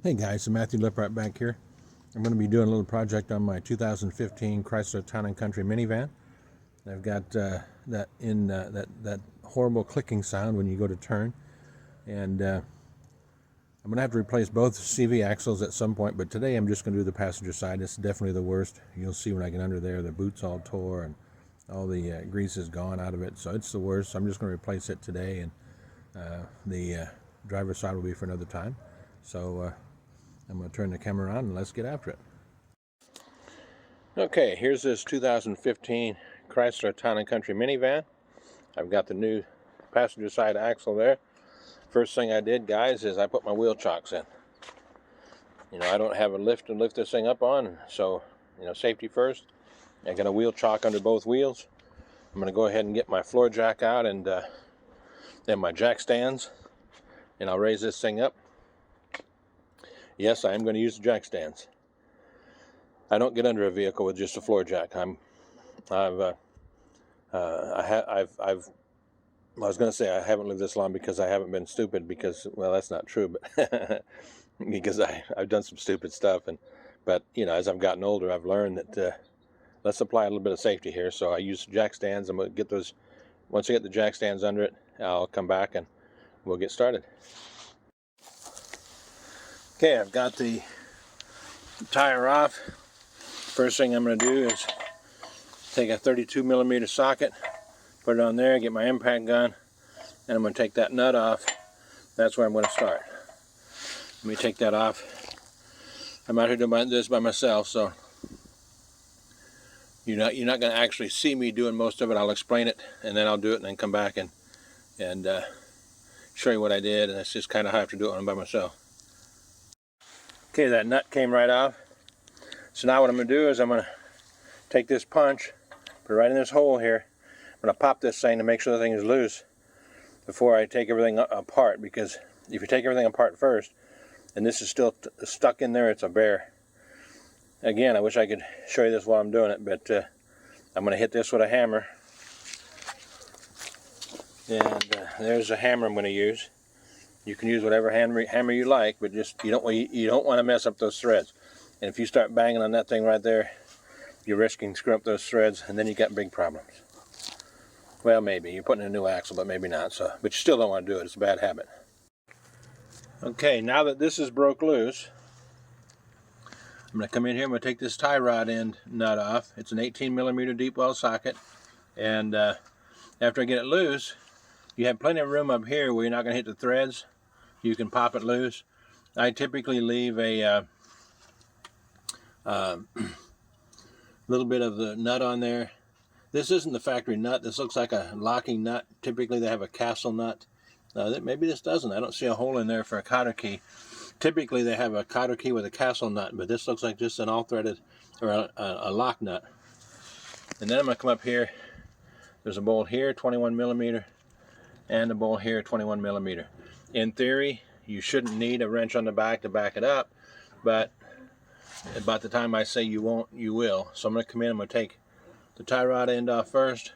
Hey guys, so Matthew Lippert back here. I'm going to be doing a little project on my 2015 Chrysler Town & Country minivan. I've got that horrible clicking sound when you go to turn, and I'm going to have to replace both CV axles at some point, but today I'm just going to do the passenger side. It's definitely the worst. You'll see when I get under there, the boot's all tore and all the grease is gone out of it, so it's the worst. So I'm just going to replace it today, and the driver's side will be for another time. So I'm going to turn the camera on and let's get after it. Okay, here's this 2015 Chrysler Town & Country minivan. I've got the new passenger side axle there. First thing I did, guys, is I put my wheel chocks in. I don't have a lift to lift this thing up on, so, safety first. I got a wheel chock under both wheels. I'm going to go ahead and get my floor jack out and then my jack stands, and I'll raise this thing up. Yes, I am going to use the jack stands. I don't get under a vehicle with just a floor jack. I was going to say I haven't lived this long because I haven't been stupid, because, well, that's not true, but because I've done some stupid stuff, but as I've gotten older, I've learned that let's apply a little bit of safety here. So I use jack stands. I'm going to get those. Once I get the jack stands under it, I'll come back and we'll get started. Okay, I've got the tire off. First thing I'm going to do is take a 32mm socket, put it on there, get my impact gun, and I'm going to take that nut off. That's where I'm going to start. Let me take that off. I'm out here doing this by myself, so you're not going to actually see me doing most of it. I'll explain it, and then I'll do it, and then come back and show you what I did, and that's just kind of how I have to do it when I'm by myself. Okay, that nut came right off. So now what I'm going to do is I'm going to take this punch, put it right in this hole here. I'm going to pop this thing to make sure the thing is loose before I take everything apart, because if you take everything apart first and this is still stuck in there, it's a bear. Again, I wish I could show you this while I'm doing it, but I'm going to hit this with a hammer. And there's a hammer I'm going to use. You can use whatever hammer you like, but just you don't want to mess up those threads. And if you start banging on that thing right there, you're risking screwing up those threads, and then you got big problems. Well, maybe you're putting in a new axle, but maybe not. So, but you still don't want to do it. It's a bad habit. Okay, now that this is broke loose, I'm going to come in here. I'm going to take this tie rod end nut off. It's an 18mm deep well socket, and after I get it loose, you have plenty of room up here where you're not going to hit the threads. You can pop it loose. I typically leave a little bit of the nut on there. This isn't the factory nut. This looks like a locking nut. Typically they have a castle nut. Maybe this doesn't. I don't see a hole in there for a cotter key. Typically they have a cotter key with a castle nut, but this looks like just an all-threaded or a lock nut. And then I'm going to come up here. There's a bolt here, 21mm, and a bolt here, 21mm. In theory, you shouldn't need a wrench on the back to back it up, but about the time I say you won't, you will. So I'm going to come in, I'm going to take the tie rod end off first,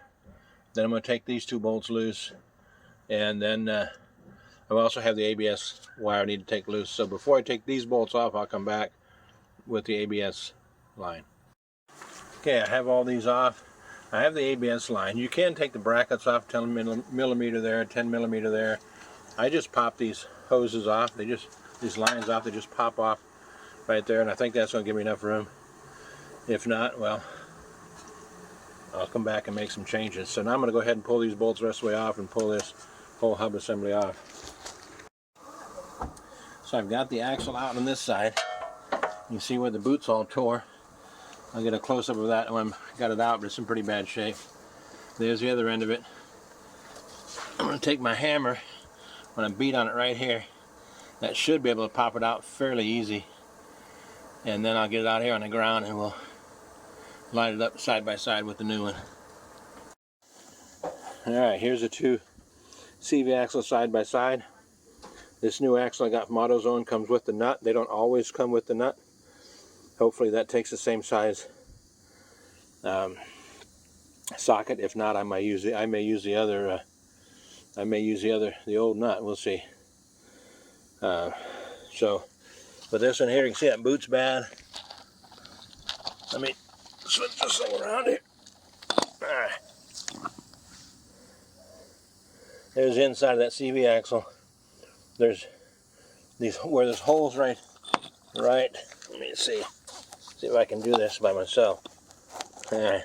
then I'm going to take these two bolts loose, and then I also have the ABS wire I need to take loose. So before I take these bolts off, I'll come back with the ABS line. Okay, I have all these off. I have the ABS line. You can take the brackets off, 10mm there, 10mm there. I just pop these hoses off. These lines off, they just pop off right there, and I think that's going to give me enough room. If not, well, I'll come back and make some changes. So now I'm going to go ahead and pull these bolts the rest of the way off and pull this whole hub assembly off. So I've got the axle out on this side. You see where the boot's all tore. I'll get a close-up of that when I got it out, but it's in pretty bad shape. There's the other end of it. I'm going to take my hammer, when I beat on it right here, that should be able to pop it out fairly easy. And then I'll get it out here on the ground and we'll line it up side by side with the new one. Alright, here's the two CV axles side by side. This new axle I got from AutoZone comes with the nut. They don't always come with the nut. Hopefully that takes the same size socket. If not, I may use the old nut. We'll see. So But this one here, you can see that boot's bad. Let me switch this thing around here. Alright. There's the inside of that CV axle. There's these where there's holes right. Let me see if I can do this by myself. Alright.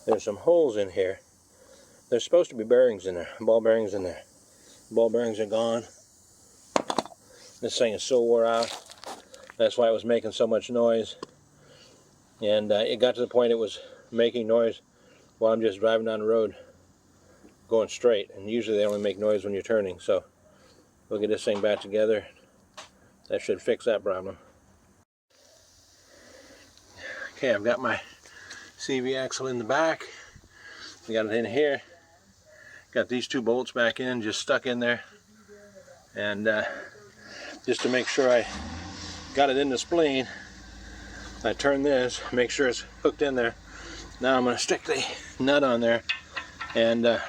There's some holes in here. There's supposed to be bearings in there, ball bearings in there. Ball bearings are gone. This thing is so wore out. That's why it was making so much noise. And it got to the point it was making noise while I'm just driving down the road going straight. And usually they only make noise when you're turning. So we'll get this thing back together. That should fix that problem. Okay, I've got my CV axle in the back. We got it in here. Got these two bolts back in, just stuck in there. And just to make sure I got it in the spleen, I turn this, make sure it's hooked in there. Now I'm going to stick the nut on there, and I'm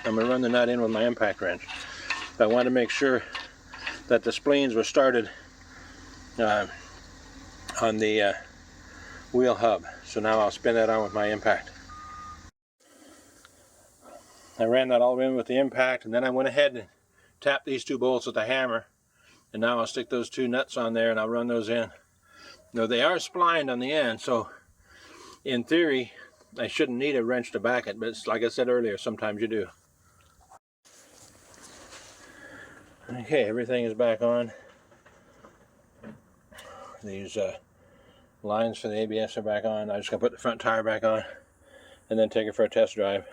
going to run the nut in with my impact wrench. I want to make sure that the spleens were started on the wheel hub. So now I'll spin that on with my impact. I ran that all in with the impact, and then I went ahead and tapped these two bolts with the hammer. And now I'll stick those two nuts on there and I'll run those in. Now they are splined on the end, so in theory I shouldn't need a wrench to back it, but it's, like I said earlier, sometimes you do. Okay, everything is back on. These lines for the ABS are back on. I'm just going to put the front tire back on and then take it for a test drive.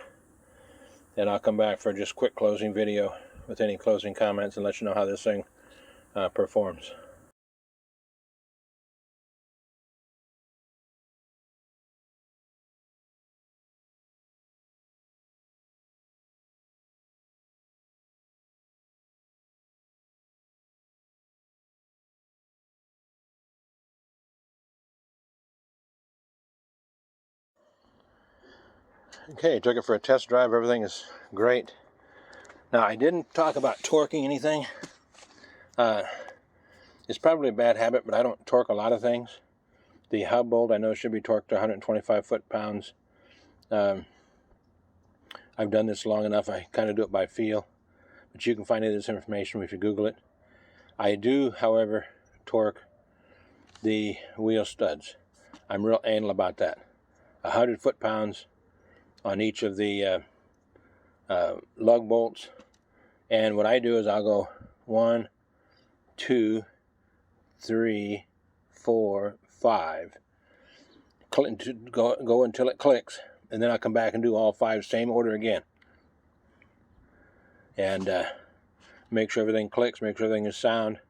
And I'll come back for just a quick closing video with any closing comments and let you know how this thing performs. Okay, took it for a test drive. Everything is great. Now, I didn't talk about torquing anything. It's probably a bad habit, but I don't torque a lot of things. The hub bolt I know should be torqued to 125 foot-pounds. I've done this long enough, I kind of do it by feel. But you can find any of this information if you Google it. I do, however, torque the wheel studs. I'm real anal about that. 100 foot-pounds on each of the lug bolts. And what I do is I'll go 1, 2, 3, 4, 5. Go until it clicks, and then I'll come back and do all 5, same order again. And make sure everything clicks, make sure everything is sound.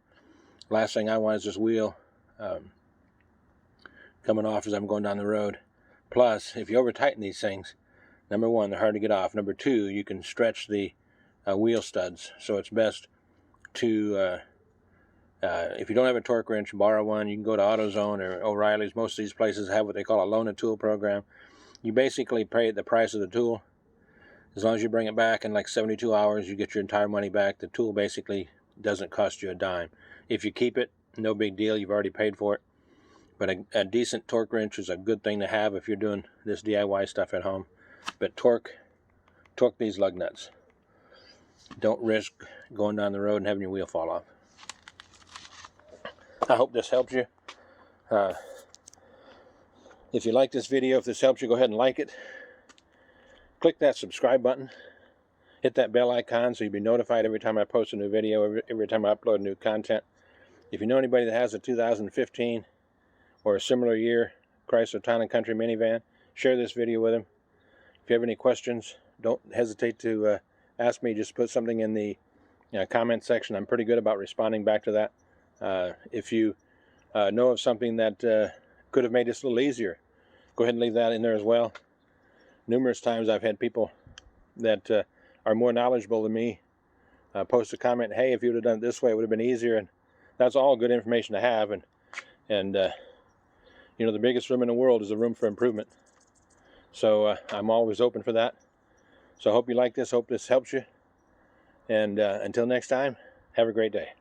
Last thing I want is this wheel coming off as I'm going down the road. Plus, if you over tighten these things, number one, they're hard to get off. Number two, you can stretch the wheel studs. So it's best to, if you don't have a torque wrench, borrow one. You can go to AutoZone or O'Reilly's. Most of these places have what they call a loan-a-tool program. You basically pay the price of the tool. As long as you bring it back in like 72 hours, you get your entire money back. The tool basically doesn't cost you a dime. If you keep it, no big deal. You've already paid for it. But a decent torque wrench is a good thing to have if you're doing this DIY stuff at home. But torque these lug nuts. Don't risk going down the road and having your wheel fall off. I hope this helps you. If you like this video, if this helps you, go ahead and like it. Click that subscribe button. Hit that bell icon so you'll be notified every time I post a new video, every time I upload new content. If you know anybody that has a 2015 or a similar year Chrysler Town & Country minivan, share this video with them. If you have any questions, don't hesitate to ask me. Just put something in the comment section. I'm pretty good about responding back to that. If you know of something that could have made this a little easier, go ahead and leave that in there as well. Numerous times I've had people that are more knowledgeable than me post a comment, hey, if you would have done it this way, it would have been easier. And that's all good information to have. And you know, the biggest room in the world is a room for improvement. So I'm always open for that. So I hope you like this. Hope this helps you. And until next time, have a great day.